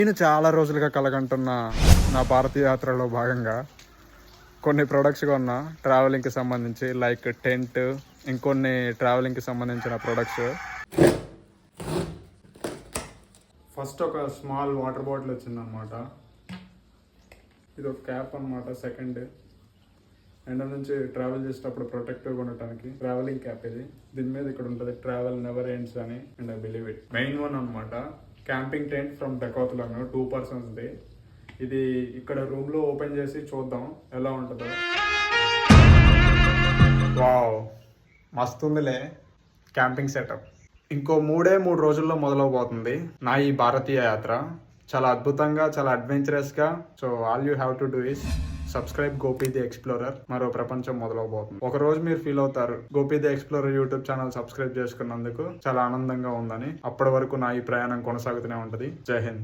నేను చాలా రోజులుగా కలగంటున్న నా భారతీయ యాత్రలో భాగంగా కొన్ని ప్రొడక్ట్స్ కొన్నా ట్రావెలింగ్కి సంబంధించి, లైక్ టెంట్, ఇంకొన్ని ట్రావెలింగ్కి సంబంధించిన ప్రొడక్ట్స్. ఫస్ట్ ఒక స్మాల్ వాటర్ బాటిల్ వచ్చిందనమాట. ఇది ఒక క్యాప్ అనమాట. సెకండ్, ఎండ నుంచి ట్రావెల్ చేసేటప్పుడు ప్రొటెక్టివ్ ఉండటానికి ట్రావెలింగ్ క్యాప్ ఇది. దీని మీద ఇక్కడ ఉంటుంది ట్రావెల్ నెవర్ ఎండ్స్ అని, and I believe it. Main one అనమాట, క్యాంపింగ్ టెంట్ ఫ్రమ్ డెకాథ్లాన్, 2 personsది. ఇది ఇక్కడ రూమ్ లో ఓపెన్ చేసి చూద్దాం ఎలా ఉంటుందో. వావ్, మస్తుందిలే క్యాంపింగ్ సెటప్. ఇంకో 3 రోజుల్లో మొదలవబోతుంది నా ఈ భారతీయ యాత్ర. చాలా అద్భుతంగా, చాలా అడ్వెంచరస్గా. So all you have to do is subscribe Gopi the explorer. మరో ప్రపంచం మొదలవబోతుంది. ఒక రోజు మీరు ఫీల్ అవుతారు Gopi the explorer YouTube channel subscribe చేసుకున్నందుకు చాలా ఆనందంగా ఉందని. అప్పటి వరకు నా ఈ ప్రయాణం కొనసాగుతూనే ఉంటుంది. జై హింద్.